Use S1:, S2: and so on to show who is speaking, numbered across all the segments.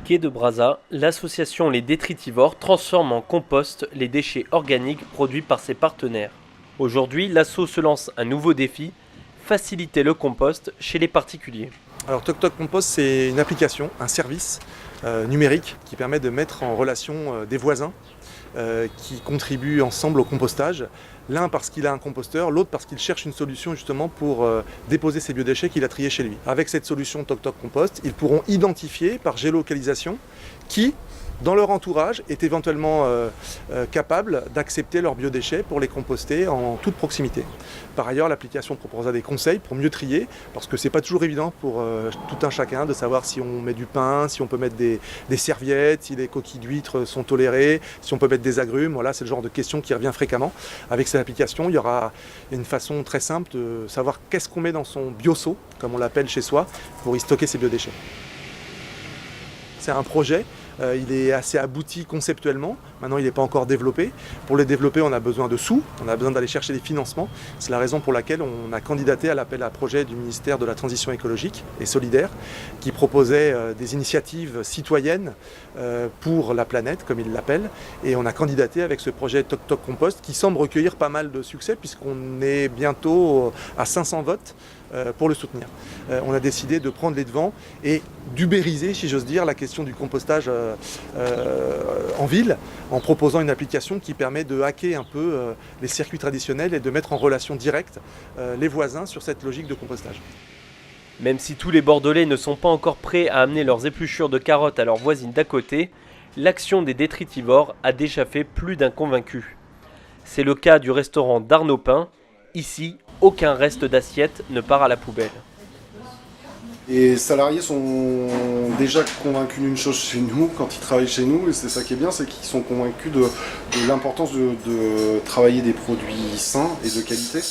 S1: Quai de Brazza, l'association Les Détritivores transforme en compost les déchets organiques produits par ses partenaires. Aujourd'hui, l'asso se lance un nouveau défi, faciliter le compost chez les particuliers.
S2: Alors Toc Toc Compost, c'est une application, un service numérique qui permet de mettre en relation des voisins qui contribuent ensemble au compostage. L'un parce qu'il a un composteur, l'autre parce qu'il cherche une solution justement pour déposer ses biodéchets qu'il a triés chez lui. Avec cette solution Toc Toc Compost, ils pourront identifier par géolocalisation qui, dans leur entourage, est éventuellement capable d'accepter leurs biodéchets pour les composter en toute proximité. Par ailleurs, l'application proposera des conseils pour mieux trier, parce que c'est pas toujours évident pour tout un chacun de savoir si on met du pain, si on peut mettre des serviettes, si les coquilles d'huîtres sont tolérées, si on peut mettre des agrumes. Voilà, c'est le genre de question qui revient fréquemment. Avec cette application, il y aura une façon très simple de savoir qu'est-ce qu'on met dans son bioseau, comme on l'appelle chez soi, pour y stocker ses biodéchets. C'est un projet. Il est assez abouti conceptuellement, maintenant il n'est pas encore développé. Pour le développer, on a besoin de sous, on a besoin d'aller chercher des financements. C'est la raison pour laquelle on a candidaté à l'appel à projet du ministère de la Transition écologique et solidaire, qui proposait des initiatives citoyennes pour la planète, comme il l'appelle. Et on a candidaté avec ce projet Toc Toc Compost, qui semble recueillir pas mal de succès, puisqu'on est bientôt à 500 votes pour le soutenir. On a décidé de prendre les devants et d'ubériser, si j'ose dire, la question du compostage en ville, en proposant une application qui permet de hacker un peu les circuits traditionnels et de mettre en relation directe les voisins sur cette logique de compostage.
S1: Même si tous les Bordelais ne sont pas encore prêts à amener leurs épluchures de carottes à leurs voisines d'à côté, l'action des Détritivores a déjà fait plus d'un convaincu. C'est le cas du restaurant d'Arnaud Pain. Ici, aucun reste d'assiette ne part à la poubelle.
S3: Les salariés sont déjà convaincus d'une chose chez nous, quand ils travaillent chez nous, et c'est ça qui est bien, c'est qu'ils sont convaincus de l'importance de travailler des produits sains et de qualité.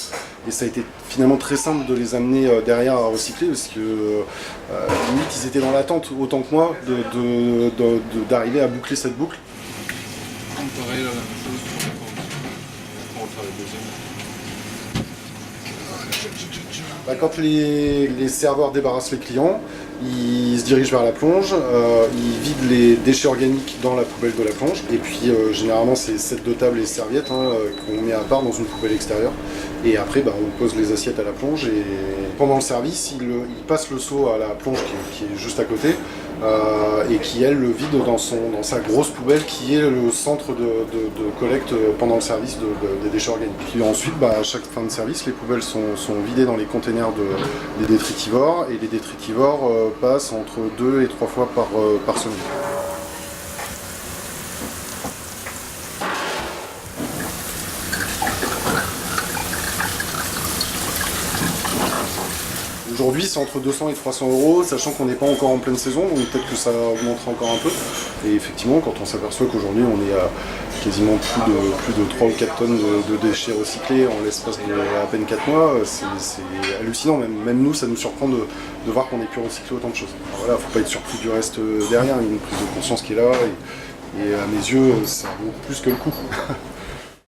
S3: Et ça a été finalement très simple de les amener derrière à recycler, parce que limite ils étaient dans l'attente, autant que moi, d'arriver à boucler cette boucle.
S4: Pareil, la même chose, on va faire le deuxième.
S3: Quand les serveurs débarrassent les clients, ils se dirigent vers la plonge, ils vident les déchets organiques dans la poubelle de la plonge, et puis généralement c'est set de table et serviettes qu'on met à part dans une poubelle extérieure, et après on pose les assiettes à la plonge, et pendant le service ils passent le seau à la plonge qui est juste à côté, et qui elle le vide dans sa grosse poubelle qui est le centre de collecte pendant le service des déchets organiques. Puis ensuite, à chaque fin de service, les poubelles sont vidées dans les containers des détritivores, et les détritivores passent entre 2 et 3 fois par semaine. Aujourd'hui, c'est entre 200 et 300 €, sachant qu'on n'est pas encore en pleine saison, donc peut-être que ça augmentera encore un peu. Et effectivement, quand on s'aperçoit qu'aujourd'hui, on est à quasiment plus de 3 ou 4 tonnes de déchets recyclés en l'espace de à peine 4 mois, c'est hallucinant. Même nous, ça nous surprend de voir qu'on ait pu recycler autant de choses. Alors voilà, faut pas être surpris du reste derrière, il y a une prise de conscience qui est là, et à mes yeux, ça vaut plus que le coup.